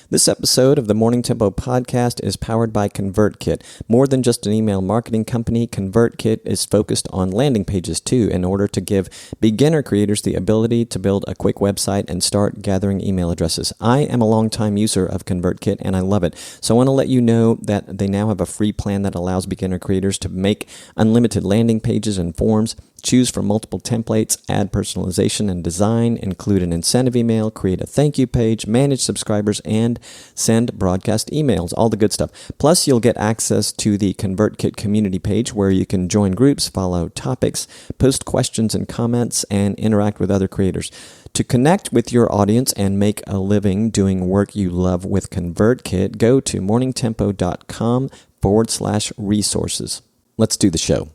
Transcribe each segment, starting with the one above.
This episode of the Morning Tempo podcast is powered by ConvertKit. More than just an email marketing company, ConvertKit is focused on landing pages too, in order to give beginner creators the ability to build a quick website and start gathering email addresses. I am a longtime user of ConvertKit and I love it. So I want to let you know that they now have a free plan that allows beginner creators to make unlimited landing pages and forms, choose from multiple templates, add personalization and design, include an incentive email, create a thank you page, manage subscribers, and send broadcast emails, all the good stuff. Plus, you'll get access to the ConvertKit community page where you can join groups, follow topics, post questions and comments, and interact with other creators. To connect with your audience and make a living doing work you love with ConvertKit, go to morningtempo.com/resources. Let's do the show.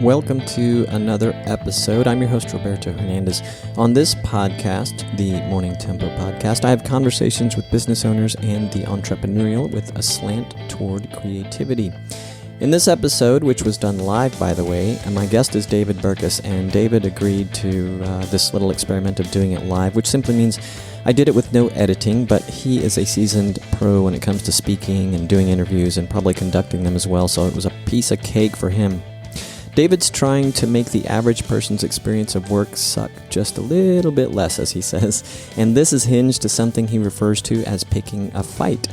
Welcome to another episode. I'm your host, Roberto Hernandez. On this podcast, the Morning Tempo podcast, I have conversations with business owners and the entrepreneurial with a slant toward creativity. In this episode, which was done live, by the way, my guest is David Burkus, and David agreed to this little experiment of doing it live, which simply means I did it with no editing, but he is a seasoned pro when it comes to speaking and doing interviews and probably conducting them as well, so it was a piece of cake for him. David's trying to make the average person's experience of work suck just a little bit less, as he says, and this is hinged to something he refers to as picking a fight.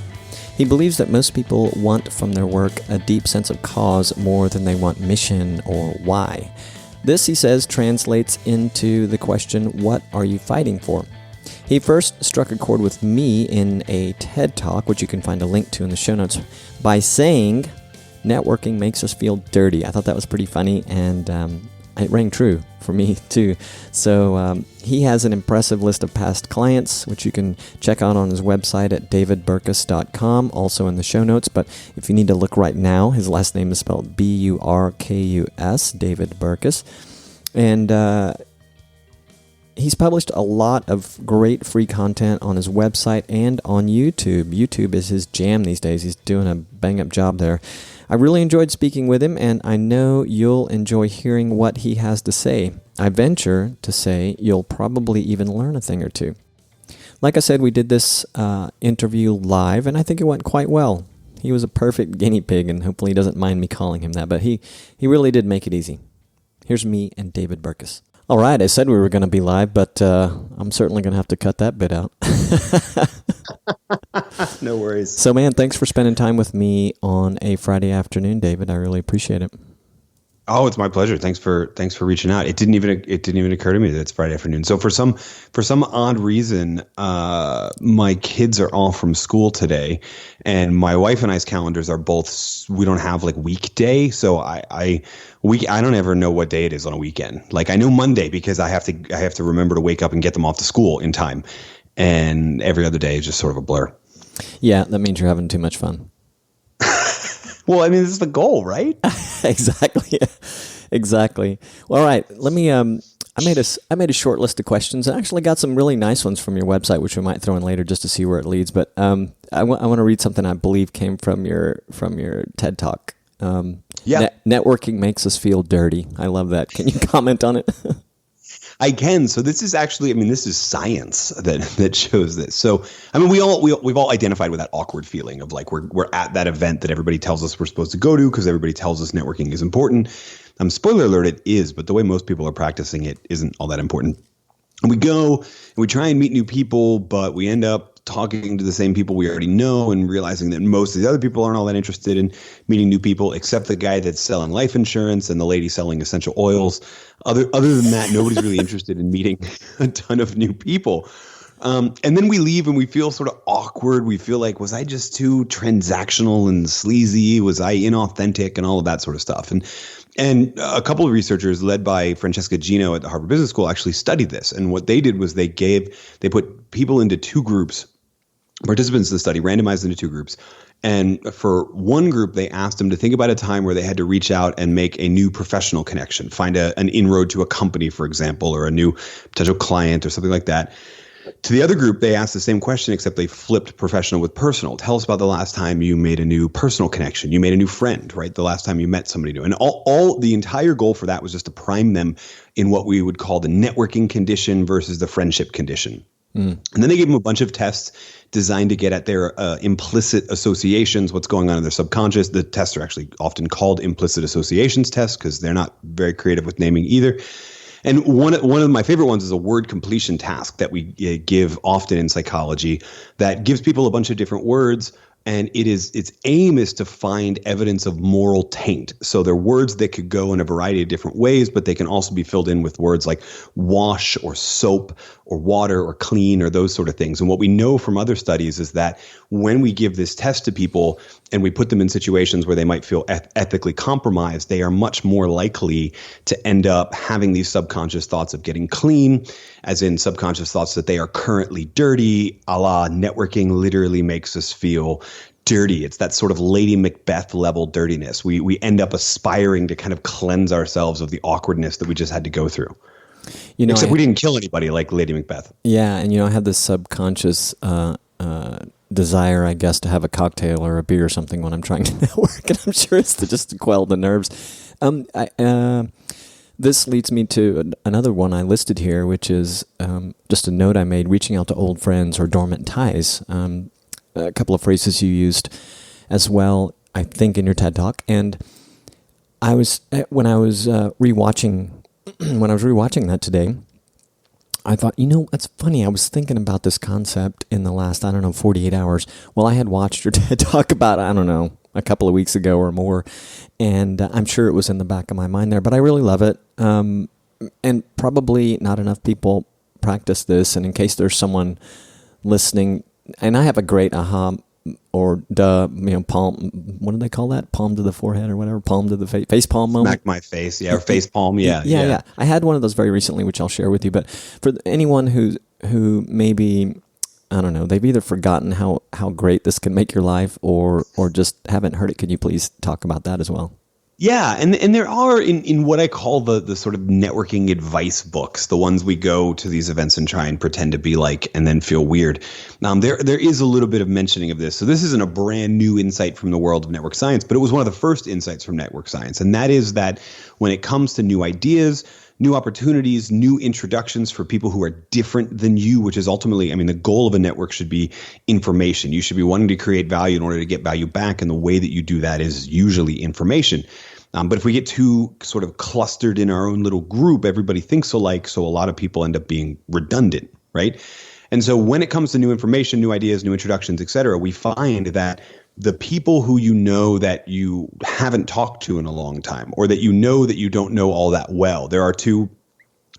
He believes that most people want from their work a deep sense of cause more than they want mission or why. This, he says, translates into the question, what are you fighting for? He first struck a chord with me in a TED Talk, which you can find a link to in the show notes, by saying networking makes us feel dirty. I thought that was pretty funny, and it rang true for me too. So he has an impressive list of past clients, which you can check out on his website at davidburkus.com, also in the show notes. But if you need to look right now, his last name is spelled B-U-R-K-U-S, David Burkus. And he's published a lot of great free content on his website and on YouTube. YouTube is his jam these days. He's doing a bang-up job there. I really enjoyed speaking with him, and I know you'll enjoy hearing what he has to say. I venture to say you'll probably even learn a thing or two. Like I said, we did this interview live, and I think it went quite well. He was a perfect guinea pig, and hopefully he doesn't mind me calling him that, but he really did make it easy. Here's me and David Burkus. All right, I said we were going to be live, but I'm certainly going to have to cut that bit out. No worries. So, man, thanks for spending time with me on a Friday afternoon, David. I really appreciate it. Oh, it's my pleasure. Thanks for reaching out. It didn't even occur to me that it's Friday afternoon. So for some odd reason, my kids are all from school today, and my wife and I's calendars are both. We don't have like weekday, so I don't ever know what day it is on a weekend. Like I know Monday because I have to remember to wake up and get them off to school in time, and every other day is just sort of a blur. Yeah, that means you're having too much fun. Well, I mean, this is the goal, right? Exactly. Well, all right. Let me. I made a short list of questions. I actually got some really nice ones from your website, which we might throw in later just to see where it leads. But I want to read something I believe came from your TED Talk. Networking makes us feel dirty. I love that. Can you comment on it? I can. So this is actually, this is science that shows this. So, we've all identified with that awkward feeling of like we're at that event that everybody tells us we're supposed to go to because everybody tells us networking is important. Spoiler alert, it is, but the way most people are practicing it isn't all that important. And we go and we try and meet new people, but we end up talking to the same people we already know and realizing that most of the other people aren't all that interested in meeting new people, except the guy that's selling life insurance and the lady selling essential oils. Other than that, nobody's really interested in meeting a ton of new people. And then we leave and we feel sort of awkward. We feel like, was I just too transactional and sleazy? Was I inauthentic and all of that sort of stuff? And a couple of researchers led by Francesca Gino at the Harvard Business School actually studied this. And what they did was they put people into two groups, participants in the study, randomized into two groups. And for one group, they asked them to think about a time where they had to reach out and make a new professional connection, find an inroad to a company, for example, or a new potential client or something like that. To the other group, they asked the same question, except they flipped professional with personal. Tell us about the last time you made a new personal connection. You made a new friend, right? The last time you met somebody new. And the entire goal for that was just to prime them in what we would call the networking condition versus the friendship condition. And then they gave them a bunch of tests designed to get at their implicit associations, what's going on in their subconscious. The tests are actually often called implicit associations tests because they're not very creative with naming either. And one of my favorite ones is a word completion task that we give often in psychology that gives people a bunch of different words. And its aim is to find evidence of moral taint. So they're words that could go in a variety of different ways, but they can also be filled in with words like wash or soap or water or clean or those sort of things. And what we know from other studies is that when we give this test to people and we put them in situations where they might feel ethically compromised, they are much more likely to end up having these subconscious thoughts of getting clean, as in subconscious thoughts that they are currently dirty, a la networking literally makes us feel dirty. It's that sort of Lady Macbeth level dirtiness. We end up aspiring to kind of cleanse ourselves of the awkwardness that we just had to go through. Except we didn't kill anybody like Lady Macbeth. Yeah, and I had this subconscious desire, I guess, to have a cocktail or a beer or something when I'm trying to network, and I'm sure it's just to quell the nerves. This leads me to another one I listed here, which is just a note I made, reaching out to old friends or dormant ties. A couple of phrases you used as well, I think, in your TED Talk. And when I was rewatching that today, I thought, that's funny. I was thinking about this concept in the last, 48 hours. Well, I had watched your TED Talk about, a couple of weeks ago or more, and I'm sure it was in the back of my mind there, but I really love it. And probably not enough people practice this. And in case there's someone listening, and I have a great aha or palm, what do they call that? Palm to the forehead or whatever, palm to the face palm moment. Smack my face, or face palm, yeah. I had one of those very recently, which I'll share with you. But for anyone who maybe, I don't know, they've either forgotten how great this can make your life or just haven't heard it, could you please talk about that as well? Yeah, and there are in what I call the sort of networking advice books, the ones we go to these events and try and pretend to be like and then feel weird. There is a little bit of mentioning of this. So this isn't a brand new insight from the world of network science, but it was one of the first insights from network science. And that is that when it comes to new ideas, new opportunities, new introductions for people who are different than you, which is ultimately, the goal of a network should be information. You should be wanting to create value in order to get value back. And the way that you do that is usually information. But if we get too sort of clustered in our own little group, everybody thinks alike. So a lot of people end up being redundant, right? And so when it comes to new information, new ideas, new introductions, et cetera, we find that the people who that you haven't talked to in a long time, or that that you don't know all that well. There are two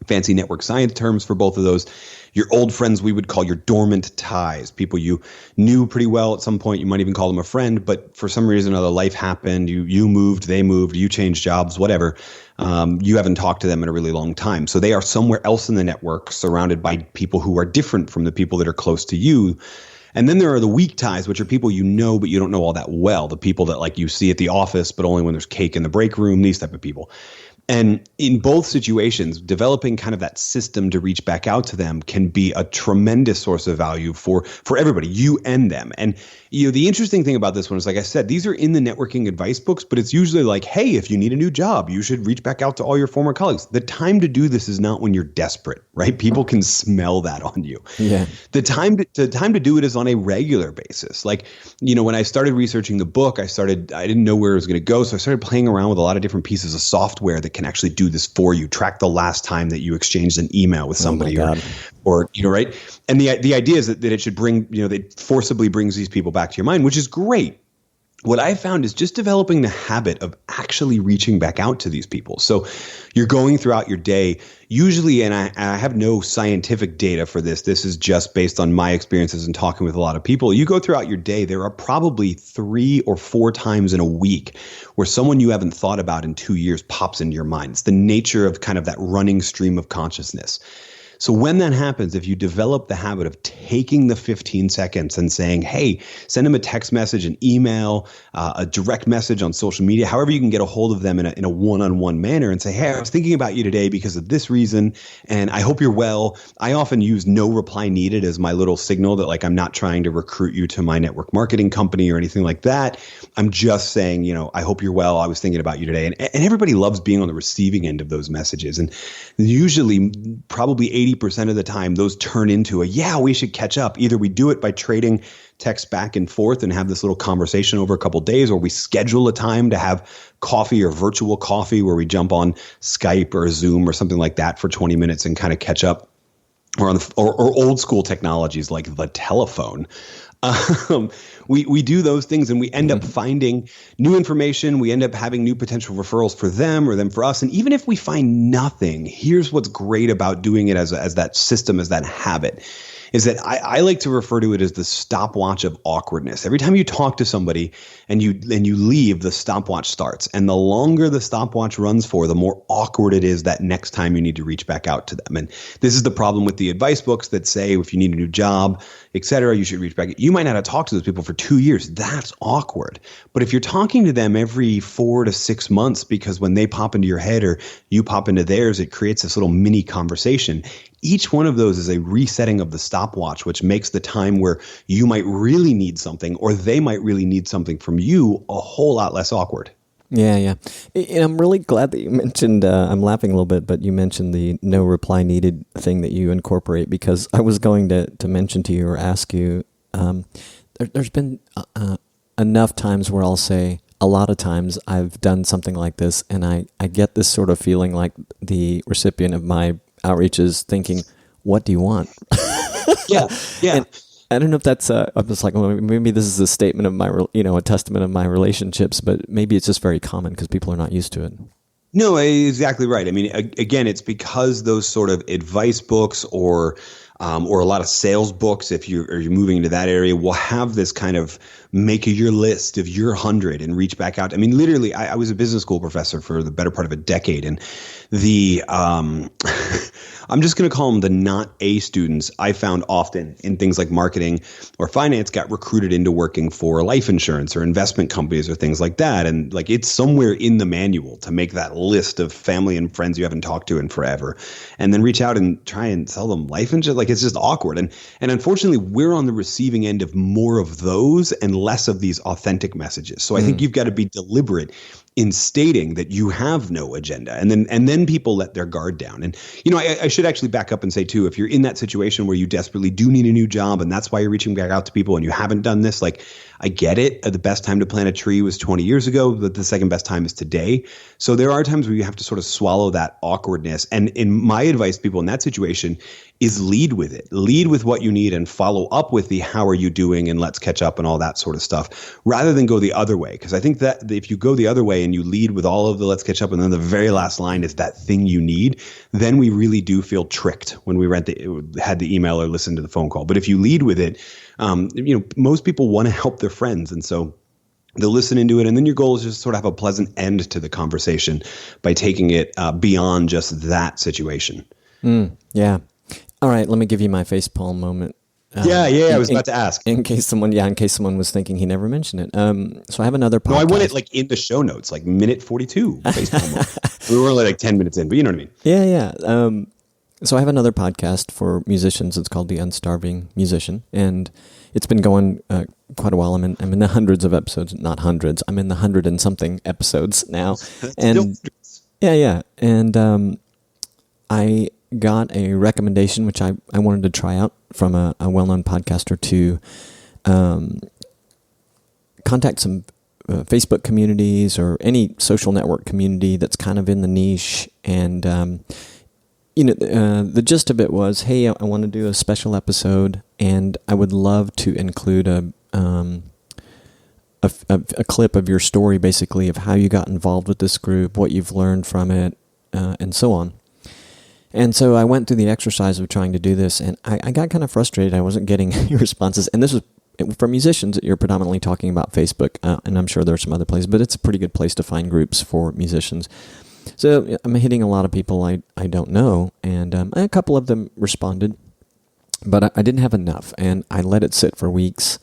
fancy network science terms for both of those. Your old friends we would call your dormant ties, people you knew pretty well at some point. You might even call them a friend, but for some reason or other, life happened. You moved, they moved, you changed jobs, whatever. You haven't talked to them in a really long time. So they are somewhere else in the network, surrounded by people who are different from the people that are close to you. And then there are the weak ties, which are people you know, but you don't know all that well. The people that you see at the office, but only when there's cake in the break room, these type of people. And in both situations, developing kind of that system to reach back out to them can be a tremendous source of value for everybody, you and them. And the interesting thing about this one is, like I said, these are in the networking advice books, but it's usually like, hey, if you need a new job, you should reach back out to all your former colleagues. The time to do this is not when you're desperate, right? People can smell that on you. Yeah. The time to do it is on a regular basis. When I started researching the book, I didn't know where it was going to go. So I started playing around with a lot of different pieces of software that can actually do this for you. Track the last time that you exchanged an email with somebody, or right. And the idea is that it should bring, that forcibly brings these people back to your mind, which is great. What I found is just developing the habit of actually reaching back out to these people. So you're going throughout your day, usually, and I have no scientific data for this. This is just based on my experiences and talking with a lot of people. You go throughout your day, there are probably 3 or 4 times in a week where someone you haven't thought about in 2 years pops into your mind. It's the nature of kind of that running stream of consciousness. So when that happens, if you develop the habit of taking the 15 seconds and saying, hey, send them a text message, an email, a direct message on social media, however you can get a hold of them in a one-on-one manner and say, hey, I was thinking about you today because of this reason, and I hope you're well. I often use no reply needed as my little signal that I'm not trying to recruit you to my network marketing company or anything like that. I'm just saying, I hope you're well. I was thinking about you today. And everybody loves being on the receiving end of those messages. And usually probably 80% of the time, those turn into we should catch up. Either we do it by trading text back and forth and have this little conversation over a couple of days, or we schedule a time to have coffee or virtual coffee where we jump on Skype or Zoom or something like that for 20 minutes and kind of catch up, or or old school technologies like the telephone. We do those things and we end up finding new information. We end up having new potential referrals for them or them for us. And even if we find nothing, here's what's great about doing it as that system, as that habit, is that I like to refer to it as the stopwatch of awkwardness. Every time you talk to somebody and you leave, the stopwatch starts. And the longer the stopwatch runs for, the more awkward it is that next time you need to reach back out to them. And this is the problem with the advice books that say if you need a new job, et cetera, you should reach back. You might not have talked to those people for 2 years. That's awkward. But if you're talking to them every 4 to 6 months, because when they pop into your head or you pop into theirs, it creates this little mini conversation. Each one of those is a resetting of the stopwatch, which makes the time where you might really need something or they might really need something from you a whole lot less awkward. Yeah. And I'm really glad that you mentioned, I'm laughing a little bit, but you mentioned the no reply needed thing that you incorporate, because I was going to mention to you or ask you, there's been enough times where I'll say, a lot of times I've done something like this and I get this sort of feeling like the recipient of my outreach is thinking, what do you want? Yeah. And I don't know if that's, I'm just like, well, maybe this is a statement of my, a testament of my relationships, but maybe it's just very common because people are not used to it. No, exactly right. I mean, again, it's because those sort of advice books or a lot of sales books, if you're moving into that area, will have this kind of make your list of your 100 and reach back out. I mean, literally, I was a business school professor for the better part of a decade, and I'm just going to call them the not A students I found often in things like marketing or finance got recruited into working for life insurance or investment companies or things like that. And like, it's somewhere in the manual to make that list of family and friends you haven't talked to in forever, and then reach out and try and sell them life insurance. Like, it's just awkward. And unfortunately, we're on the receiving end of more of those and less of these authentic messages. So I think you've got to be deliberate in stating that you have no agenda, and then people let their guard down. And I should actually back up and say too, if you're in that situation where you desperately do need a new job and that's why you're reaching back out to people and you haven't done this, like, I get it. The best time to plant a tree was 20 years ago, but the second best time is today. So there are times where you have to sort of swallow that awkwardness. And in my advice to people in that situation is lead with it. Lead with what you need and follow up with the how are you doing and let's catch up and all that sort of stuff, rather than go the other way. Because I think that if you go the other way and you lead with all of the let's catch up and then the very last line is that thing you need, then we really do feel tricked when we had the email or listened to the phone call. But if you lead with it, most people want to help their friends. And so they'll listen into it. And then your goal is just sort of have a pleasant end to the conversation by taking it beyond just that situation. Yeah. All right. Let me give you my facepalm moment. I was about to ask. In case someone was thinking he never mentioned it. So I have another podcast. No, I want it like in the show notes, like minute 42. We were only like 10 minutes in, but you know what I mean? Yeah. So I have another podcast for musicians. It's called The Unstarving Musician, and it's been going quite a while. I'm in the hundreds of episodes, not hundreds. I'm in the 100 and something episodes now. And yeah. And I got a recommendation, which I wanted to try out from a well-known podcaster to contact some Facebook communities or any social network community that's kind of in the niche. And, the gist of it was, hey, I want to do a special episode and I would love to include a clip of your story, basically, of how you got involved with this group, what you've learned from it, and so on. And so I went through the exercise of trying to do this, and I got kind of frustrated. I wasn't getting any responses. And this was for musicians. You're predominantly talking about Facebook, and I'm sure there are some other places, but it's a pretty good place to find groups for musicians. So I'm hitting a lot of people I don't know, and a couple of them responded, but I didn't have enough, and I let it sit for weeks.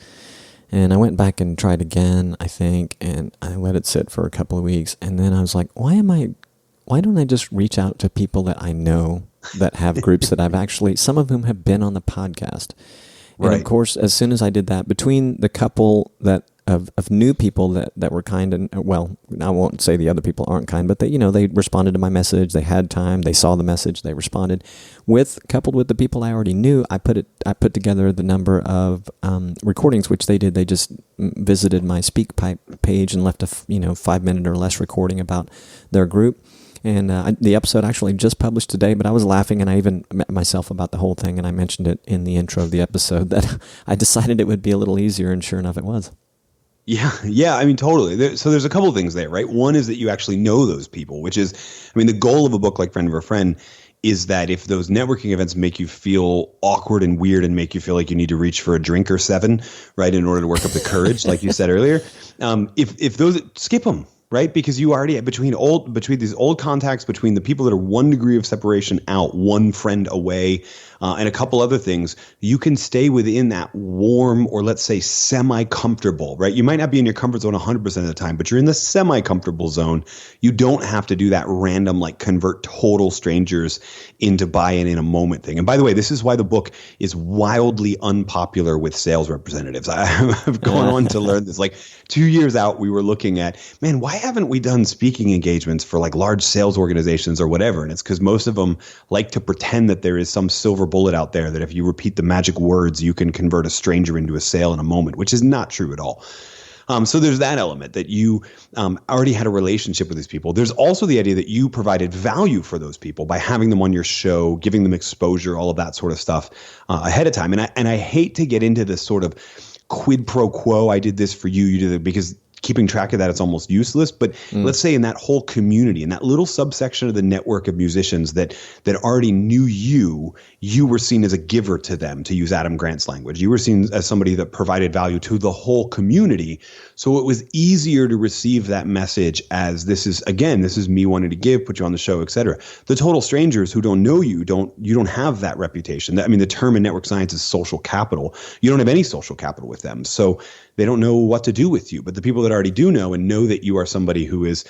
And I went back and tried again, I think, and I let it sit for a couple of weeks. And then I was like, why don't I just reach out to people that I know that have groups that I've actually, some of whom have been on the podcast. And of course, as soon as I did that, between the couple that of new people that were kind, and well, I won't say the other people aren't kind, but they responded to my message. They had time. They saw the message. They responded. Coupled with the people I already knew, I put together the number of recordings, which they did. They just visited my SpeakPipe page and left a 5-minute or less recording about their group. And the episode actually just published today, but I was laughing, and I even met myself about the whole thing, and I mentioned it in the intro of the episode that I decided it would be a little easier, and sure enough, it was. Yeah. I mean, totally. So there's a couple of things there, right? One is that you actually know those people, which is, I mean, the goal of a book like Friend of a Friend is that if those networking events make you feel awkward and weird and make you feel like you need to reach for a drink or 7, right, in order to work up the courage, like you said earlier, if those, skip them. Right, because you already between these old contacts, between the people that are 1 degree of separation out, 1 friend away, and a couple other things, you can stay within that warm, or let's say semi-comfortable. Right, you might not be in your comfort zone 100% of the time, but you're in the semi-comfortable zone. You don't have to do that random convert total strangers into buy-in in a moment thing. And by the way, this is why the book is wildly unpopular with sales representatives. I've gone on to learn this. 2 years out, we were looking at, man, why haven't we done speaking engagements for large sales organizations or whatever? And it's because most of them like to pretend that there is some silver bullet out there that if you repeat the magic words, you can convert a stranger into a sale in a moment, which is not true at all. So there's that element that you already had a relationship with these people. There's also the idea that you provided value for those people by having them on your show, giving them exposure, all of that sort of stuff ahead of time. And I hate to get into this sort of quid pro quo. I did this for you. You did it, because keeping track of that, it's almost useless. But let's say in that whole community, in that little subsection of the network of musicians that already knew you were seen as a giver to them, to use Adam Grant's language. You were seen as somebody that provided value to the whole community. So it was easier to receive that message as this is me wanting to give, put you on the show, et cetera. The total strangers who don't know you don't have that reputation. I mean, the term in network science is social capital. You don't have any social capital with them. So they don't know what to do with you. But the people that already do know, and know that you are somebody who is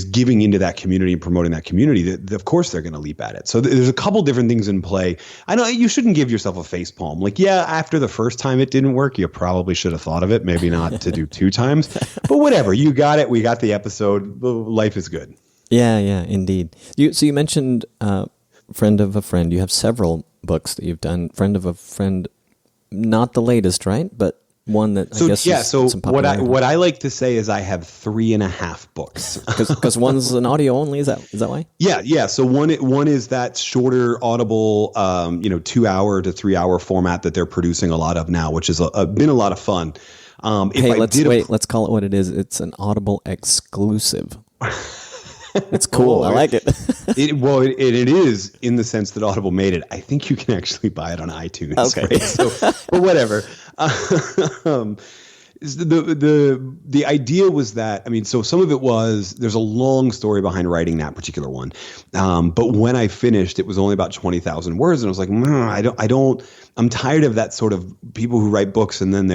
giving into that community and promoting that community, of course they're going to leap at it. So there's a couple different things in play. I know you shouldn't give yourself a face palm. After the first time it didn't work, you probably should have thought of it. Maybe not to do 2 times, but whatever. You got it. We got the episode. Life is good. Yeah, indeed. So you mentioned Friend of a Friend. You have several books that you've done. Friend of a Friend, not the latest, right? But one that I guess so what I like to say is I have 3.5 books because one's an audio only. Is that why? Yeah. So one is that shorter Audible 2 hour to 3 hour format that they're producing a lot of now, which has been a lot of fun. Let's call it what it is. It's an Audible exclusive. It's cool. I like it. It is in the sense that Audible made it. I think you can actually buy it on iTunes. Okay. Right? So, but whatever. The idea was that, so some of it was, there's a long story behind writing that particular one. But when I finished, it was only about 20,000 words. And I was like, I'm tired of that sort of people who write books and then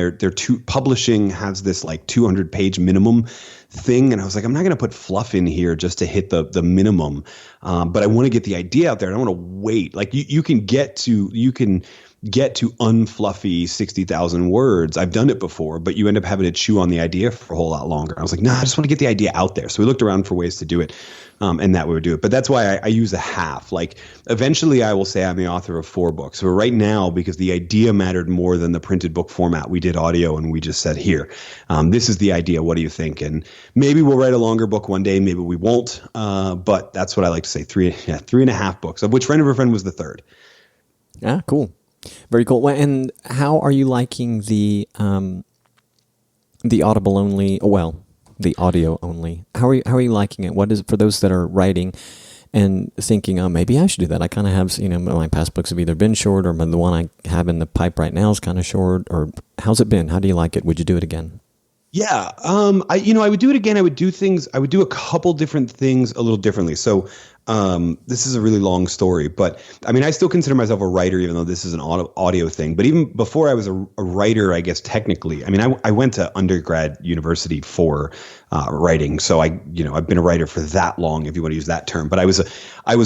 publishing has this 200-page minimum thing. And I was like, I'm not going to put fluff in here just to hit the minimum. But I want to get the idea out there. I don't want to wait. You can get to unfluffy 60,000 words. I've done it before, but you end up having to chew on the idea for a whole lot longer. I was like, I just want to get the idea out there. So we looked around for ways to do it, and that we would do it. But that's why I use a half. Eventually I will say I'm the author of 4 books. So right now, because the idea mattered more than the printed book format, we did audio and we just said, here, this is the idea. What do you think? And maybe we'll write a longer book one day. Maybe we won't. But that's what I like to say. 3.5 books, of which Friend of a Friend was the 3rd. Yeah, cool. Very cool. And how are you liking the Audible only? The audio only. How are you liking it? What is it for those that are writing and thinking, maybe I should do that? I kind of have, my past books have either been short, or the one I have in the pipe right now is kind of short. Or how's it been? How do you like it? Would you do it again? Yeah, I would do it again. I would do a couple different things a little differently. So This is a really long story, but I mean, I still consider myself a writer, even though this is an audio thing. But even before I was a writer, I guess technically, I mean, I went to undergrad university for writing, so I've been a writer for that long, if you want to use that term. But I was a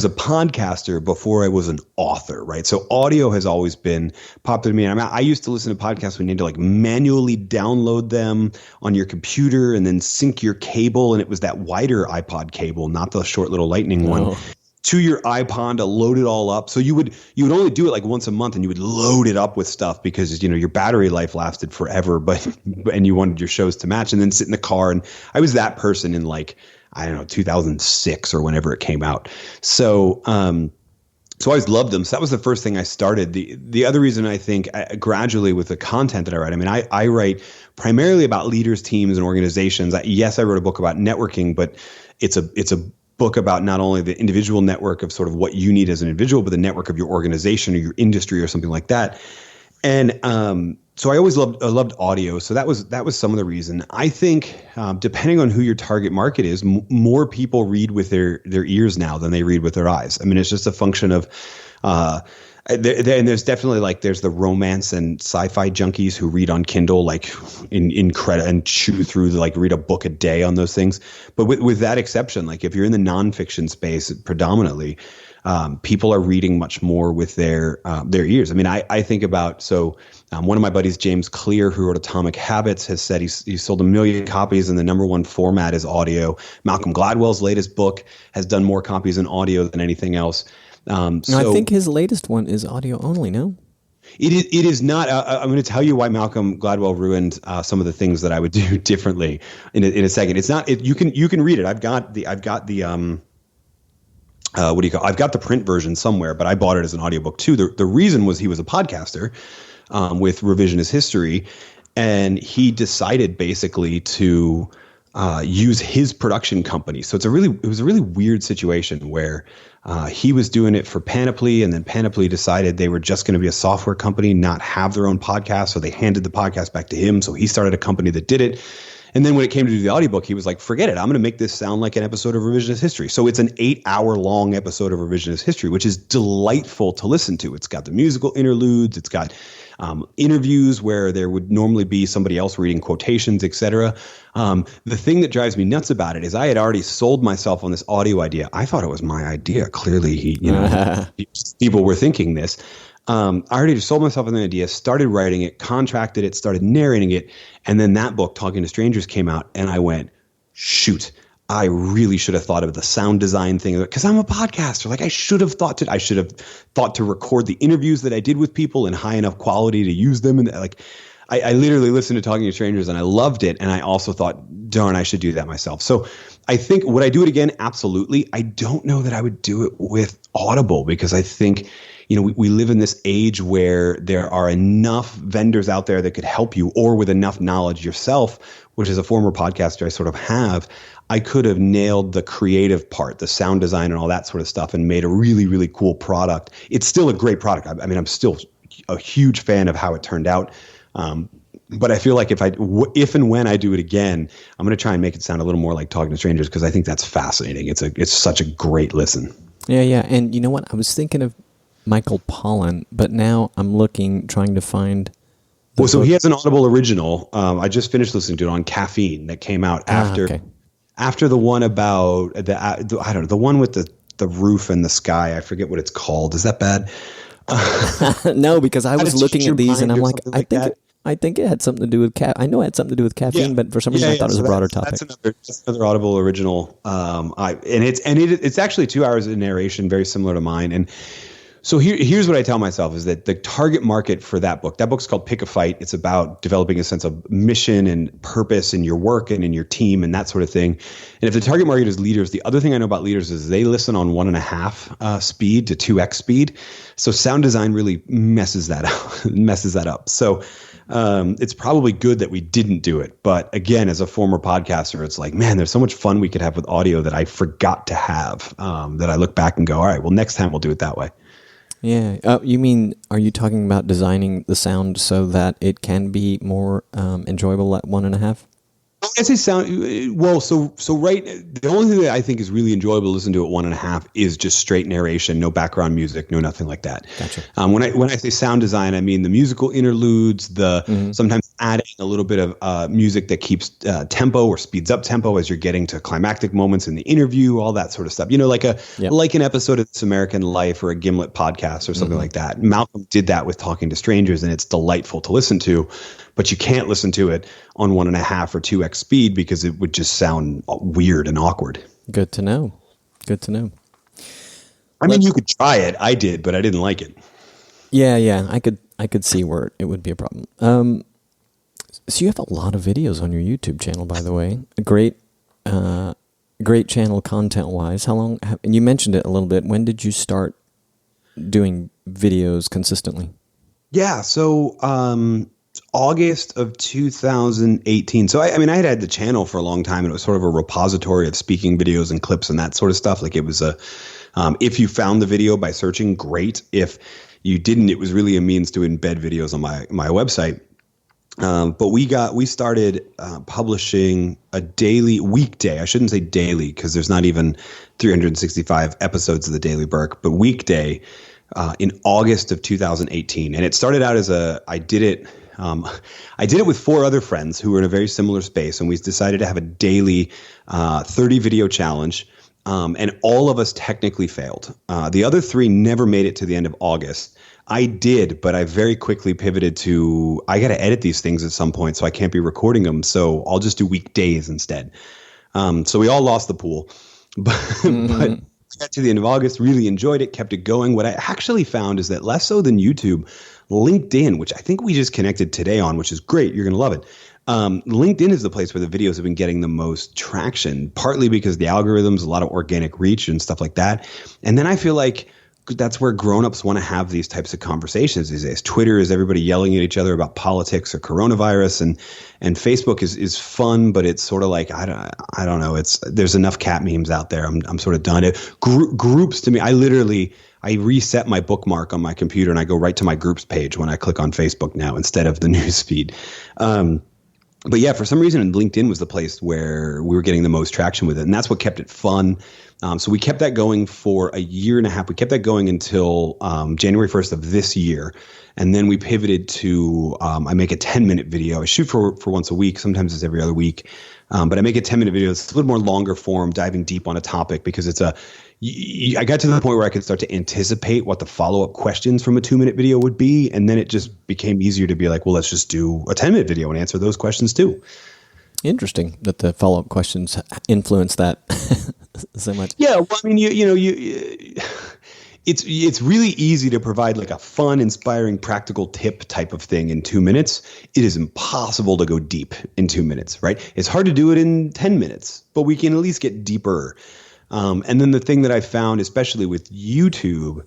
podcaster before I was an author, right? So audio has always been popular to me. I used to listen to podcasts when you had to like manually download them on your computer and then sync your cable, and it was that wider iPod cable, not the short little lightning one, to your iPod to load it all up. So you would only do it like once a month, and you would load it up with stuff because your battery life lasted forever, and you wanted your shows to match, and then sit in the car. And I was that person in like, I don't know, 2006 or whenever it came out. So so I always loved them. So that was the first thing I started. The other reason I think gradually with the content that I write, I mean, I write primarily about leaders, teams, and organizations. Yes, I wrote a book about networking, but it's a book about not only the individual network of sort of what you need as an individual, but the network of your organization or your industry or something like that. And so I always loved audio. So that was some of the reason. I think depending on who your target market is, more people read with their ears now than they read with their eyes. I mean, it's just a function of and there's definitely like there's the romance and sci-fi junkies who read on Kindle like in credit and chew through like read a book a day on those things. But with that exception, like if you're in the nonfiction space predominantly, people are reading much more with their ears. I mean, I think about one of my buddies, James Clear, who wrote Atomic Habits, has said he's sold 1 million copies and the number one format is audio. Malcolm Gladwell's latest book has done more copies in audio than anything else. I think his latest one is audio only, no? It is not. I'm going to tell you why Malcolm Gladwell ruined some of the things that I would do differently in a second. It's not. You can read it. I've got the what do you call? I've got the print version somewhere, but I bought it as an audiobook too. The reason was he was a podcaster with revisionist history, and he decided basically to use his production company. So it was a really weird situation where he was doing it for Panoply, and then Panoply decided they were just going to be a software company, not have their own podcast. So they handed the podcast back to him. So he started a company that did it. And then when it came to do the audiobook, he was like, forget it. I'm going to make this sound like an episode of Revisionist History. So it's an 8-hour long episode of Revisionist History, which is delightful to listen to. It's got the musical interludes. It's got interviews where there would normally be somebody else reading quotations, etc. The thing that drives me nuts about it is I had already sold myself on this audio idea. I thought it was my idea. Clearly, people were thinking this. I already just sold myself on the idea, started writing it, contracted it, started narrating it. And then that book, Talking to Strangers, came out. And I went, shoot, I really should have thought of the sound design thing because I'm a podcaster. Like I should have thought to record the interviews that I did with people in high enough quality to use them. And like, I literally listened to Talking to Strangers and I loved it. And I also thought, darn, I should do that myself. So I think, would I do it again? Absolutely. I don't know that I would do it with Audible because I think, we live in this age where there are enough vendors out there that could help you, or with enough knowledge yourself, which as a former podcaster I sort of have, I could have nailed the creative part, the sound design and all that sort of stuff and made a really, really cool product. It's still a great product. I mean, I'm still a huge fan of how it turned out. But I feel like if and when I do it again, I'm going to try and make it sound a little more like Talking to Strangers because I think that's fascinating. It's such a great listen. Yeah. And you know what? I was thinking of Michael Pollan, but now I'm trying to find. So he has an Audible original. I just finished listening to it on Caffeine that came out after the one about the one with the roof and the sky. I forget what it's called. Is that bad? No, because I was looking at these and I'm like, I think it had something to do with I know it had something to do with caffeine, but for some reason I thought it was a broader topic. That's another Audible original. It's actually 2 hours of narration, very similar to mine. And so here's what I tell myself is that the target market for that book's called Pick a Fight. It's about developing a sense of mission and purpose in your work and in your team and that sort of thing. And if the target market is leaders, the other thing I know about leaders is they listen on 1.5 speed to 2x speed. So sound design really messes that up. So it's probably good that we didn't do it. But again, as a former podcaster, it's like, man, there's so much fun we could have with audio that I forgot to have, that I look back and go, all right, well, next time we'll do it that way. Yeah. You mean, are you talking about designing the sound so that it can be more enjoyable at 1.5? I say sound well, so right. The only thing that I think is really enjoyable to listen to at 1.5 is just straight narration, no background music, no nothing like that. Gotcha. When I say sound design, I mean the musical interludes, sometimes adding a little bit of music that keeps tempo or speeds up tempo as you're getting to climactic moments in the interview, all that sort of stuff. You know, like an episode of This American Life or a Gimlet podcast or something like that. Malcolm did that with Talking to Strangers, and it's delightful to listen to. But you can't listen to it on 1.5 or 2x speed because it would just sound weird and awkward. Good to know. Good to know. I mean, you could try it. I did, but I didn't like it. Yeah. I could see where it would be a problem. So you have a lot of videos on your YouTube channel, by the way. Great channel content-wise. How long? And you mentioned it a little bit. When did you start doing videos consistently? Yeah. So August of 2018. So I mean, I had the channel for a long time, and it was sort of a repository of speaking videos and clips and that sort of stuff. Like it was if you found the video by searching, great. If you didn't, it was really a means to embed videos on my website. But we started publishing a daily weekday. I shouldn't say daily because there's not even 365 episodes of the Daily Burk, but weekday in August of 2018. And it started out as I did it with 4 other friends who were in a very similar space, and we decided to have a daily 30 video challenge. And all of us technically failed. The other 3 never made it to the end of August. I did, but I very quickly pivoted to, I got to edit these things at some point, so I can't be recording them. So I'll just do weekdays instead. So we all lost the pool. But got to the end of August, really enjoyed it, kept it going. What I actually found is that less so than YouTube, LinkedIn, which I think we just connected today on, which is great. You're going to love it. LinkedIn is the place where the videos have been getting the most traction, partly because the algorithms, a lot of organic reach and stuff like that. And then I feel like that's where grownups want to have these types of conversations these days. Twitter is everybody yelling at each other about politics or coronavirus, and Facebook is fun, but it's sort of like I don't know. There's enough cat memes out there. I'm sort of done. Groups to me, I reset my bookmark on my computer and I go right to my groups page when I click on Facebook now instead of the news feed. But yeah, for some reason, LinkedIn was the place where we were getting the most traction with it, and that's what kept it fun. So we kept that going for 1.5 years. We kept that going until January 1st of this year, and then we pivoted to I make a 10-minute video. I shoot for once a week. Sometimes it's every other week, but I make a 10-minute video. It's a little more longer form, diving deep on a topic because I got to the point where I could start to anticipate what the follow-up questions from a 2-minute video would be. And then it just became easier to be like, well, let's just do a 10-minute video and answer those questions too. Interesting that the follow-up questions influence that so much. Yeah. Well, I mean, it's really easy to provide like a fun, inspiring, practical tip type of thing in 2 minutes. It is impossible to go deep in 2 minutes, right? It's hard to do it in 10 minutes, but we can at least get deeper. And then the thing that I found, especially with YouTube,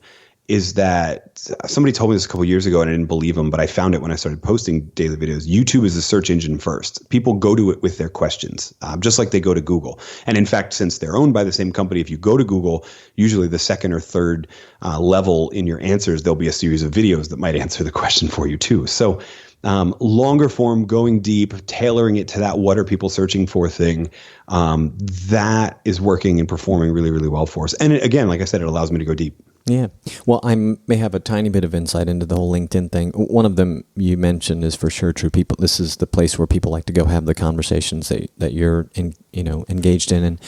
is that somebody told me this a couple of years ago and I didn't believe them, but I found it when I started posting daily videos. YouTube is the search engine first. People go to it with their questions, just like they go to Google. And in fact, since they're owned by the same company, if you go to Google, usually the second or third level in your answers, there'll be a series of videos that might answer the question for you too. So longer form, going deep, tailoring it to that what are people searching for thing, that is working and performing really, really well for us. And again, like I said, it allows me to go deep. Yeah. Well, I may have a tiny bit of insight into the whole LinkedIn thing. One of them you mentioned is for sure true. This is the place where people like to go have the conversations that you're engaged in. And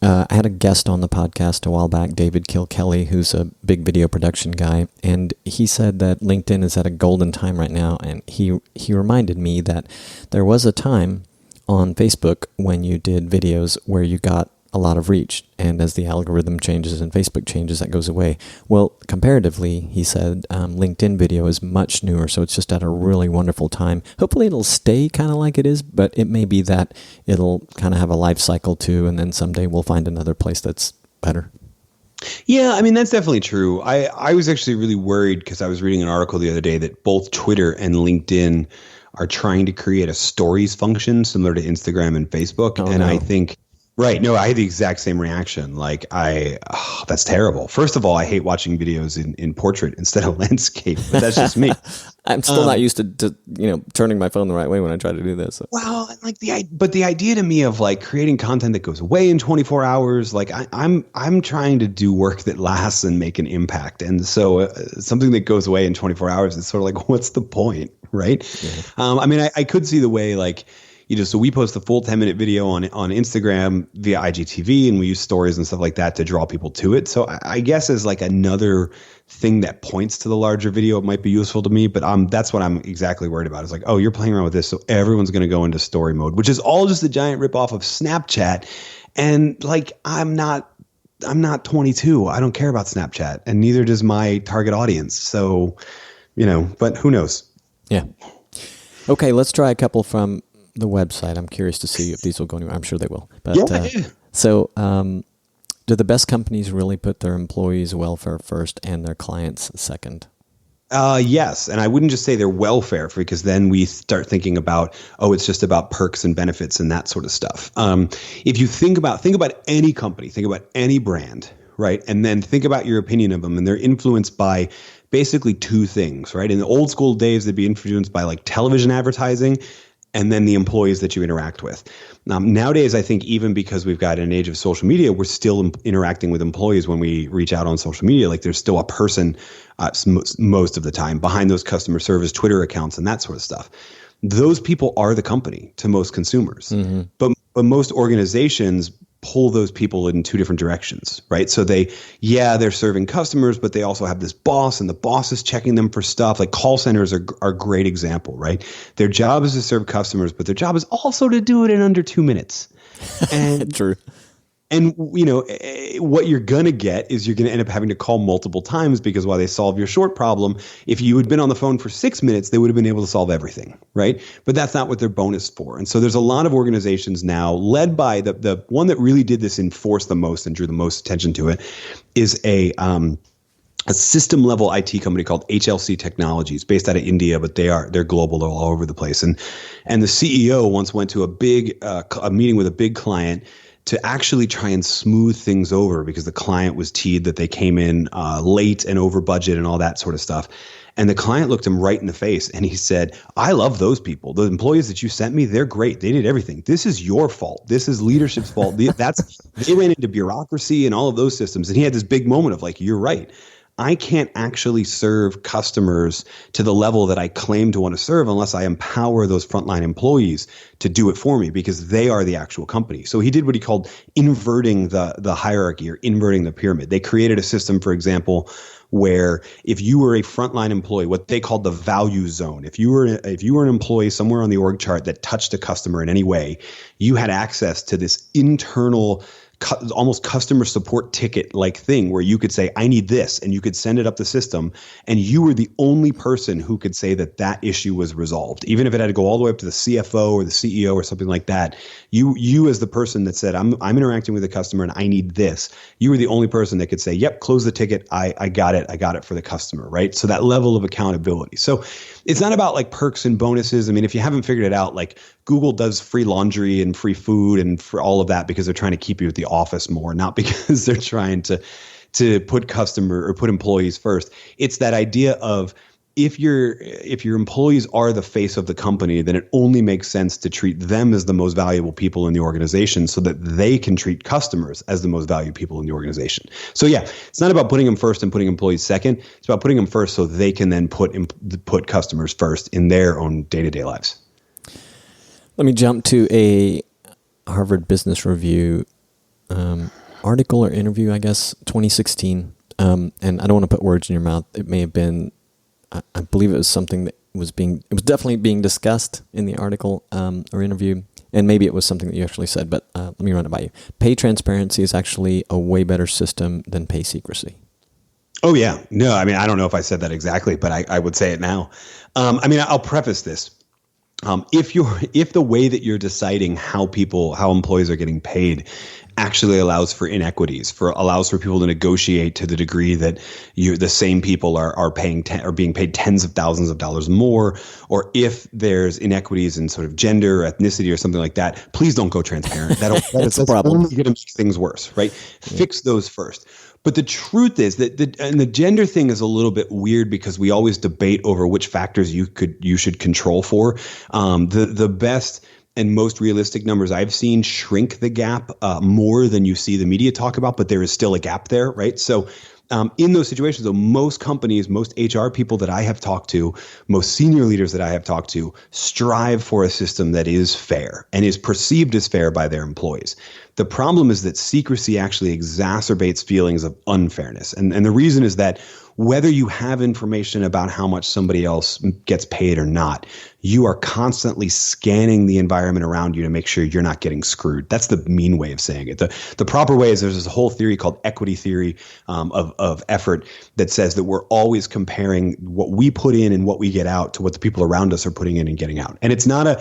I had a guest on the podcast a while back, David Kilkelly, who's a big video production guy, and he said that LinkedIn is at a golden time right now. And he reminded me that there was a time on Facebook when you did videos where you got a lot of reach, and as the algorithm changes and Facebook changes, that goes away. Well, comparatively, he said LinkedIn video is much newer, so it's just at a really wonderful time. Hopefully it'll stay kind of like it is, but it may be that it'll kind of have a life cycle too, and then someday we'll find another place that's better. Yeah, I mean, that's definitely true. I was actually really worried because I was reading an article the other day that both Twitter and LinkedIn are trying to create a stories function similar to Instagram and Facebook. I think Right. No, I had the exact same reaction. Like that's terrible. First of all, I hate watching videos in portrait instead of landscape, but that's just me. I'm still not used to turning my phone the right way when I try to do this. So. Well, and like but the idea to me of like creating content that goes away in 24 hours, like I'm trying to do work that lasts and make an impact. And so something that goes away in 24 hours is sort of like, what's the point? Right. Yeah. I mean, I could see the way like, so we post the full 10-minute video on Instagram via IGTV, and we use stories and stuff like that to draw people to it. So I guess as like another thing that points to the larger video, it might be useful to me. But that's what I'm exactly worried about. It's like, oh, you're playing around with this, so everyone's going to go into story mode, which is all just a giant ripoff of Snapchat. And like, I'm not 22. I don't care about Snapchat, and neither does my target audience. So, but who knows? Yeah. Okay, let's try a couple from the website. I'm curious to see if these will go anywhere. I'm sure they will. But yeah. So, do the best companies really put their employees' welfare first and their clients second? Yes, and I wouldn't just say their welfare, because then we start thinking about, it's just about perks and benefits and that sort of stuff. If you think about any company, think about any brand, right, and then think about your opinion of them, and they're influenced by basically two things, right? In the old school days, they'd be influenced by like television advertising, and then the employees that you interact with. Nowadays, I think even because we've got an age of social media, we're still interacting with employees when we reach out on social media. Like there's still a person most of the time behind those customer service Twitter accounts and that sort of stuff. Those people are the company to most consumers. Mm-hmm. But most organizations pull those people in two different directions, right? So they're serving customers, but they also have this boss, and the boss is checking them for stuff. Like call centers are a great example, right? Their job is to serve customers, but their job is also to do it in under 2 minutes. And true. And, what you're going to get is you're going to end up having to call multiple times, because while they solve your short problem, if you had been on the phone for 6 minutes, they would have been able to solve everything, right? But that's not what they're bonus for. And so there's a lot of organizations now, led by the one that really did this in force the most and drew the most attention to it, is a system level IT company called HLC Technologies, based out of India, but they're global. They're all over the place. And the CEO once went to a meeting with a big client to actually try and smooth things over, because the client was teed that they came in late and over budget and all that sort of stuff. And the client looked him right in the face and he said, I love those people. The employees that you sent me, they're great. They did everything. This is your fault. This is leadership's fault. They ran into bureaucracy and all of those systems. And he had this big moment of like, you're right. I can't actually serve customers to the level that I claim to want to serve unless I empower those frontline employees to do it for me, because they are the actual company. So he did what he called inverting the hierarchy, or inverting the pyramid. They created a system, for example, where if you were a frontline employee, what they called the value zone, if you were an employee somewhere on the org chart that touched a customer in any way, you had access to this internal almost customer support ticket like thing where you could say, I need this, and you could send it up the system, and you were the only person who could say that issue was resolved. Even if it had to go all the way up to the CFO or the CEO or something like that, you as the person that said, I'm interacting with a customer and I need this, you were the only person that could say, yep, close the ticket. I got it for the customer, right? So that level of accountability. So it's not about like perks and bonuses. I mean, if you haven't figured it out, like Google does free laundry and free food and for all of that because they're trying to keep you at the office more, not because they're trying to put customer or put employees first. It's that idea of if your employees are the face of the company, then it only makes sense to treat them as the most valuable people in the organization so that they can treat customers as the most valuable people in the organization. So yeah, it's not about putting them first and putting employees second. It's about putting them first so they can then put customers first in their own day-to-day lives. Let me jump to a Harvard Business Review article or interview, I guess, 2016. And I don't want to put words in your mouth. It may have been, I believe it was something that it was definitely being discussed in the article or interview. And maybe it was something that you actually said, but let me run it by you. Pay transparency is actually a way better system than pay secrecy. Oh, yeah. No, I mean, I don't know if I said that exactly, but I would say it now. I mean, I'll preface this. If the way that you're deciding how employees are getting paid actually allows for inequities, allows for people to negotiate to the degree that the same people are being paid tens of thousands of dollars more, or if there's inequities in sort of gender or ethnicity or something like that, please don't go transparent. That's a problem. only going to make things worse, right? Yeah. Fix those first. But the truth is that the gender thing is a little bit weird because we always debate over which factors you should control for. The best and most realistic numbers I've seen shrink the gap more than you see the media talk about, but there is still a gap there, right? So in those situations, though, most companies, most HR people that I have talked to, most senior leaders that I have talked to, strive for a system that is fair and is perceived as fair by their employees. The problem is that secrecy actually exacerbates feelings of unfairness. And the reason is that whether you have information about how much somebody else gets paid or not, you are constantly scanning the environment around you to make sure you're not getting screwed. That's the mean way of saying it. The proper way is there's this whole theory called equity theory of effort that says that we're always comparing what we put in and what we get out to what the people around us are putting in and getting out. And it's not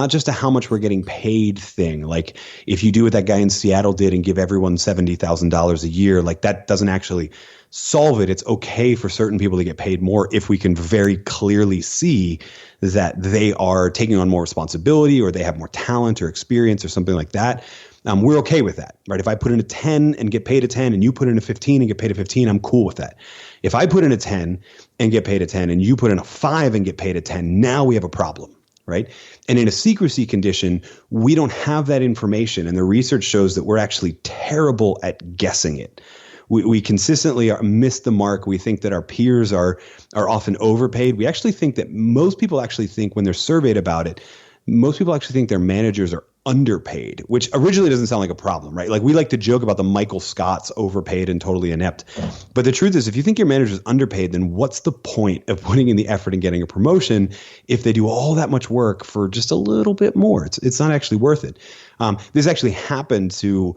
just a how much we're getting paid thing. Like if you do what that guy in Seattle did and give everyone $70,000 a year, like that doesn't actually solve it. It's okay for certain people to get paid more if we can very clearly see that they are taking on more responsibility or they have more talent or experience or something like that. We're okay with that, right? If I put in a 10 and get paid a 10 and you put in a 15 and get paid a 15, I'm cool with that. If I put in a 10 and get paid a 10 and you put in a 5 and get paid a 10, now we have a problem. Right. And in a secrecy condition, we don't have that information. And the research shows that we're actually terrible at guessing it. We consistently miss the mark. We think that our peers are often overpaid. We actually think that most people actually think when they're surveyed about it, most people actually think their managers are underpaid, which originally doesn't sound like a problem, right? Like we like to joke about the Michael Scotts overpaid and totally inept. But the truth is, if you think your manager is underpaid, then what's the point of putting in the effort and getting a promotion if they do all that much work for just a little bit more? It's not actually worth it. This actually happened to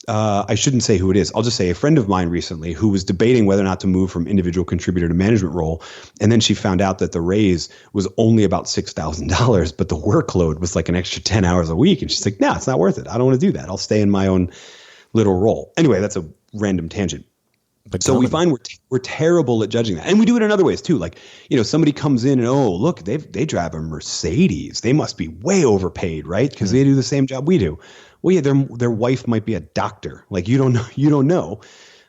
I shouldn't say who it is. I'll just say a friend of mine recently who was debating whether or not to move from individual contributor to management role. And then she found out that the raise was only about $6,000, but the workload was like an extra 10 hours a week. And she's like, no, it's not worth it. I don't want to do that. I'll stay in my own little role. Anyway, that's a random tangent. But so we find we're terrible at judging that. And we do it in other ways too. Like, somebody comes in and, oh, look, they drive a Mercedes. They must be way overpaid, right? Because they do the same job we do. Well, yeah, their wife might be a doctor. Like you don't know.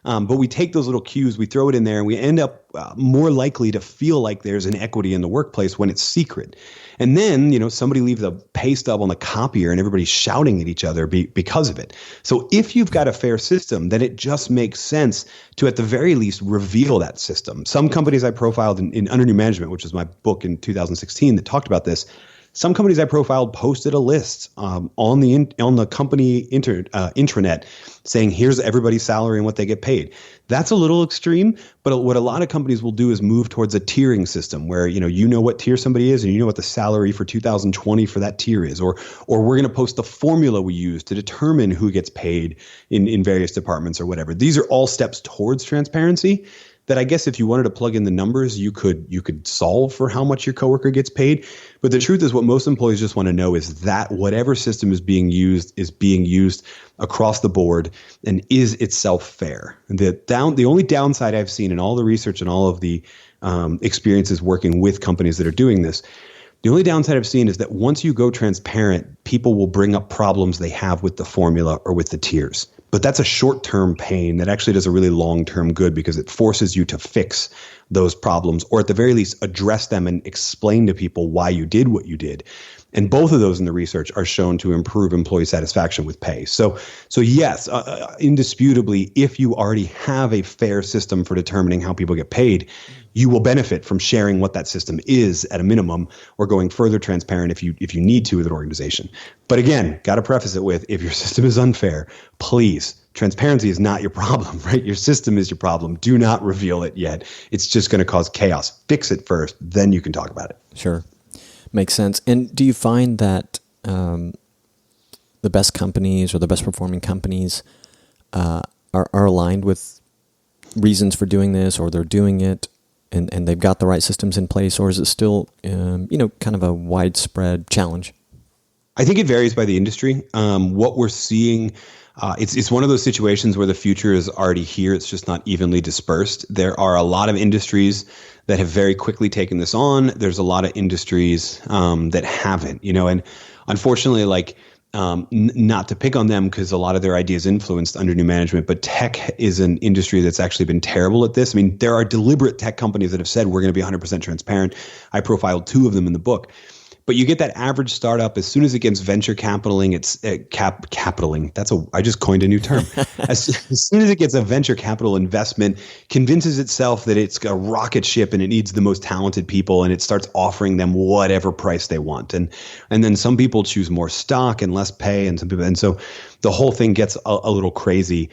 But we take those little cues, we throw it in there, and we end up more likely to feel like there's an equity in the workplace when it's secret. And then, somebody leaves a pay stub on the copier and everybody's shouting at each other because of it. So if you've got a fair system, then it just makes sense to, at the very least, reveal that system. Some companies I profiled in Under New Management, which is my book in 2016 that talked about this. Some companies I profiled posted a list on the company intranet saying, here's everybody's salary and what they get paid. That's a little extreme, but what a lot of companies will do is move towards a tiering system where, you know what tier somebody is and you know what the salary for 2020 for that tier is, or we're going to post the formula we use to determine who gets paid in various departments or whatever. These are all steps towards transparency that I guess if you wanted to plug in the numbers, you could solve for how much your coworker gets paid. But the truth is what most employees just want to know is that whatever system is being used across the board and is itself fair. The only downside I've seen in all the research and all of the experiences working with companies that are doing this, the only downside I've seen is that once you go transparent, people will bring up problems they have with the formula or with the tiers. But that's a short-term pain that actually does a really long-term good because it forces you to fix those problems or at the very least address them and explain to people why you did what you did. And both of those in the research are shown to improve employee satisfaction with pay. So yes, indisputably, if you already have a fair system for determining how people get paid, you will benefit from sharing what that system is at a minimum or going further transparent if you need to with an organization. But again, got to preface it with, if your system is unfair, please, transparency is not your problem, right? Your system is your problem. Do not reveal it yet. It's just going to cause chaos. Fix it first, then you can talk about it. Sure. Makes sense. And do you find that the best companies or the best performing companies are aligned with reasons for doing this, or they're doing it and they've got the right systems in place, or is it still, kind of a widespread challenge? I think it varies by the industry. What we're seeing It's one of those situations where the future is already here. It's just not evenly dispersed. There are a lot of industries that have very quickly taken this on. There's a lot of industries that haven't, and unfortunately, not to pick on them because a lot of their ideas influenced under new management, but tech is an industry that's actually been terrible at this. I mean, there are deliberate tech companies that have said we're going to be 100% transparent. I profiled 2 of them in the book. But you get that average startup as soon as it gets venture capitaling, capitaling. I just coined a new term. as soon as it gets a venture capital investment, convinces itself that it's a rocket ship and it needs the most talented people, and it starts offering them whatever price they want. And then some people choose more stock and less pay, and so the whole thing gets a little crazy.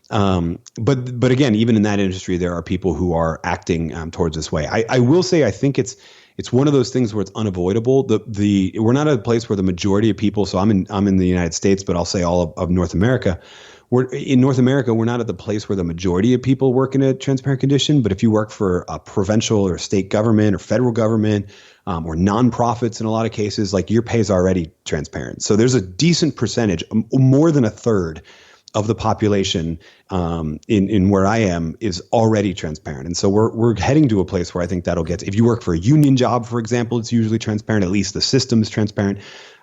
But again, even in that industry, there are people who are acting towards this way. I will say, I think it's one of those things where it's unavoidable. We're not at a place where the majority of people. So I'm in the United States, but I'll say all of North America. In North America, we're not at the place where the majority of people work in a transparent condition. But if you work for a provincial or state government or federal government or nonprofits, in a lot of cases, your pay is already transparent. So there's a decent percentage, more than a third of the population in where I am is already transparent. And so we're heading to a place where I think that'll get, if you work for a union job, for example, it's usually transparent, at least the system is transparent.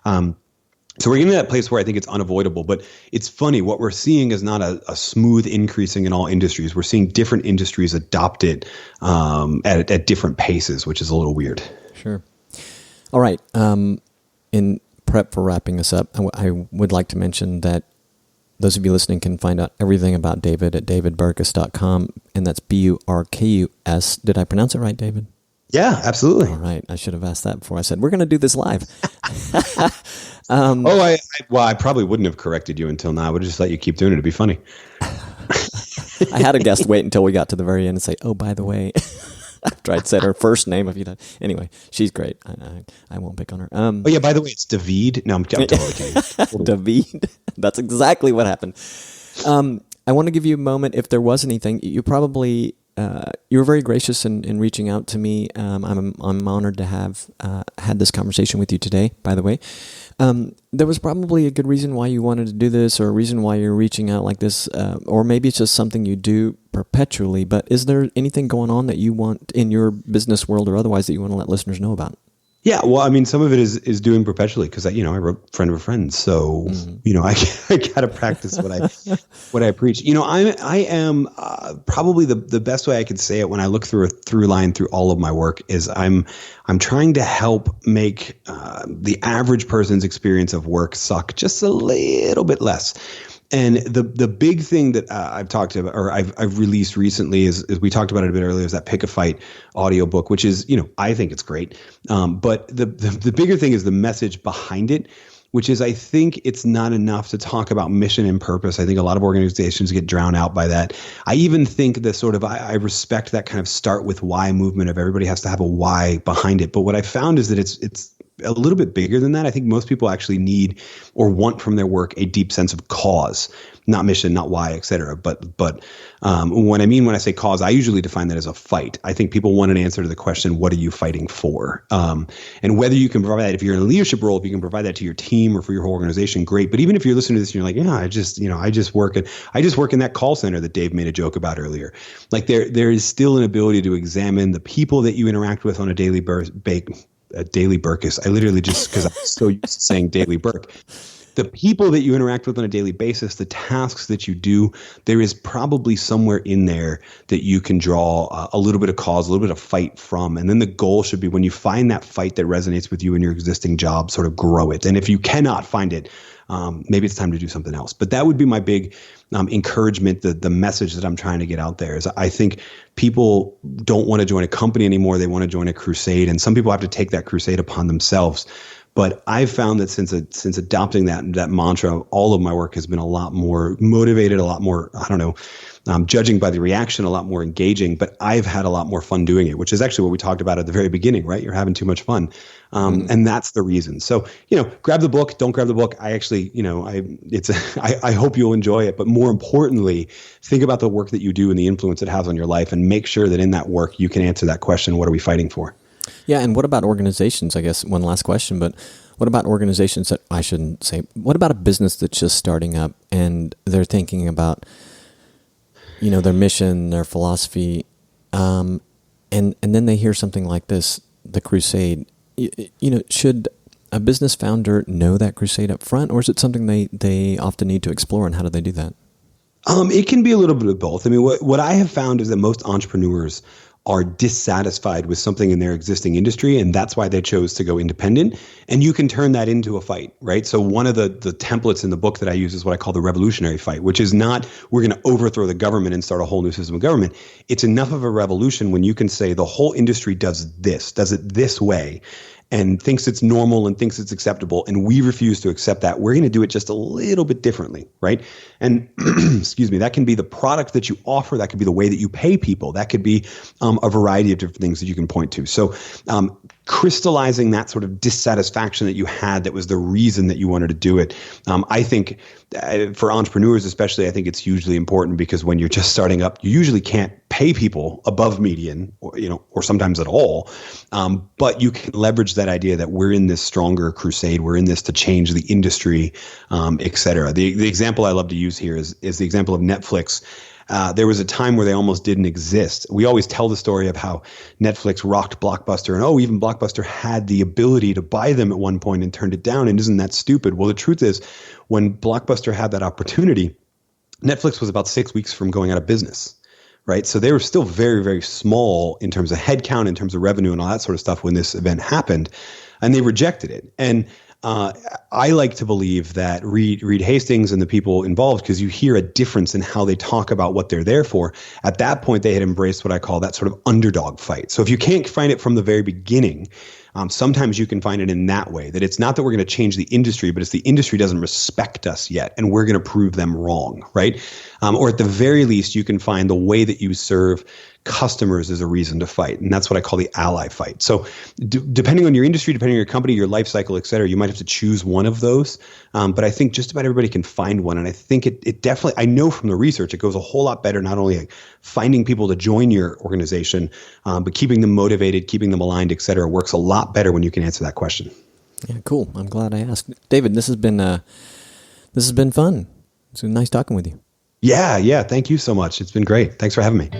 So we're getting to that place where I think it's unavoidable. But it's funny, what we're seeing is not a smooth increasing in all industries. We're seeing different industries adopt it at different paces, which is a little weird. Sure. All right. In prep for wrapping us up, I would like to mention that those of you listening can find out everything about David at davidburkus.com, and that's Burkus. Did I pronounce it right, David? Yeah, absolutely. All right. I should have asked that before I said, we're going to do this live. I probably wouldn't have corrected you until now. I would have just let you keep doing it. It'd be funny. I had a guest wait until we got to the very end and say, oh, by the way, after I'd said her first name a few times. Anyway, she's great. I won't pick on her. By the way, it's David. No, I'm totally kidding. David. That's exactly what happened. I want to give you a moment. If there was anything, you probably you were very gracious in reaching out to me. I'm honored to have had this conversation with you today, by the way. There was probably a good reason why you wanted to do this, or a reason why you're reaching out like this, or maybe it's just something you do perpetually. But is there anything going on that you want in your business world or otherwise that you want to let listeners know about? Yeah, well, I mean, some of it is doing perpetually because I wrote Friend of a Friend, so I got to practice what I preach. I am probably the best way I could say it when I look through a through line through all of my work is I'm trying to help make the average person's experience of work suck just a little bit less. And the big thing that I've talked about, or I've released recently, is we talked about it a bit earlier, is that Pick a Fight audiobook, which is, I think it's great. But the bigger thing is the message behind it, which is I think it's not enough to talk about mission and purpose. I think a lot of organizations get drowned out by that. I even think that sort of I respect that kind of start with why movement of everybody has to have a why behind it. But what I found is that it's a little bit bigger than that. I think most people actually need or want from their work a deep sense of cause, not mission, not why, et cetera. But when I say cause, I usually define that as a fight. I think people want an answer to the question, what are you fighting for? And whether you can provide that, if you're in a leadership role, if you can provide that to your team or for your whole organization, great. But even if you're listening to this and you're like, yeah, I just work in that call center that Dave made a joke about earlier. Like there is still an ability to examine the people that you interact with on a daily daily Burkus. I literally just, because I'm so used to saying daily Burk. The people that you interact with on a daily basis, the tasks that you do, there is probably somewhere in there that you can draw a little bit of cause, a little bit of fight from. And then the goal should be when you find that fight that resonates with you in your existing job, sort of grow it. And if you cannot find it, maybe it's time to do something else. But that would be my big encouragement. The message that I'm trying to get out there is I think people don't want to join a company anymore. They want to join a crusade. And some people have to take that crusade upon themselves. But I've found that since adopting that mantra, all of my work has been a lot more motivated, a lot more, judging by the reaction, a lot more engaging. But I've had a lot more fun doing it, which is actually what we talked about at the very beginning, right? You're having too much fun. And that's the reason. So, grab the book, don't grab the book. I actually, I hope you'll enjoy it. But more importantly, think about the work that you do and the influence it has on your life, and make sure that in that work, you can answer that question, what are we fighting for? Yeah, and what about organizations? I guess one last question, but What about organizations that I shouldn't say? What about a business that's just starting up and they're thinking about, their mission, their philosophy, and then they hear something like this, the crusade. Should a business founder know that crusade up front, or is it something they often need to explore, and how do they do that? It can be a little bit of both. I mean, what I have found is that most entrepreneurs are dissatisfied with something in their existing industry, and that's why they chose to go independent. And you can turn that into a fight, right? So one of the templates in the book that I use is what I call the revolutionary fight, which is not we're going to overthrow the government and start a whole new system of government. It's enough of a revolution when you can say the whole industry does it this way, and thinks it's normal and thinks it's acceptable, and we refuse to accept that. We're going to do it just a little bit differently, right? And excuse me, that can be the product that you offer. That could be the way that you pay people. That could be a variety of different things that you can point to. So crystallizing that sort of dissatisfaction that you had that was the reason that you wanted to do it, I think for entrepreneurs especially, I think it's hugely important, because when you're just starting up, you usually can't pay people above median, or sometimes at all. But you can leverage that idea that we're in this stronger crusade. We're in this to change the industry, et cetera. The example I love to use here is the example of Netflix. There was a time where they almost didn't exist. We always tell the story of how Netflix rocked Blockbuster, and even Blockbuster had the ability to buy them at one point and turned it down. And isn't that stupid? Well, the truth is, when Blockbuster had that opportunity, Netflix was about 6 weeks from going out of business. Right. So they were still very, very small in terms of headcount, in terms of revenue and all that sort of stuff when this event happened, and they rejected it. And I like to believe that Reed Hastings and the people involved, because you hear a difference in how they talk about what they're there for. At that point, they had embraced what I call that sort of underdog fight. So if you can't find it from the very beginning, sometimes you can find it in that way, that it's not that we're going to change the industry, but it's the industry doesn't respect us yet, and we're going to prove them wrong, right? Or at the very least, you can find the way that you serve customers is a reason to fight. And that's what I call the ally fight. So depending on your industry, depending on your company, your life cycle, et cetera, you might have to choose one of those. But I think just about everybody can find one. And I think it definitely, I know from the research, it goes a whole lot better, not only like finding people to join your organization, but keeping them motivated, keeping them aligned, et cetera, works a lot better when you can answer that question. Yeah, cool. I'm glad I asked. David, this has been fun. It's been nice talking with you. Yeah. Thank you so much. It's been great. Thanks for having me.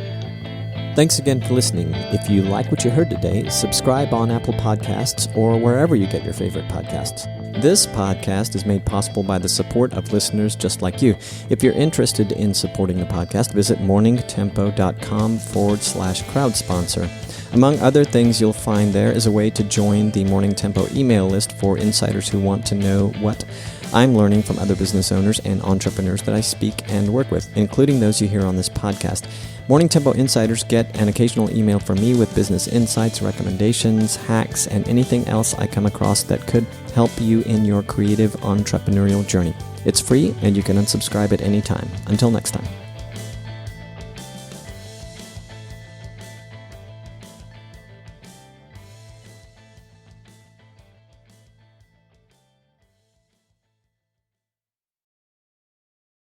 Thanks again for listening. If you like what you heard today, subscribe on Apple Podcasts or wherever you get your favorite podcasts. This podcast is made possible by the support of listeners just like you. If you're interested in supporting the podcast, visit morningtempo.com/crowd sponsor. Among other things you'll find there is a way to join the Morning Tempo email list for insiders who want to know what I'm learning from other business owners and entrepreneurs that I speak and work with, including those you hear on this podcast. Morning Tempo insiders get an occasional email from me with business insights, recommendations, hacks, and anything else I come across that could help you in your creative entrepreneurial journey. It's free, and you can unsubscribe at any time. Until next time.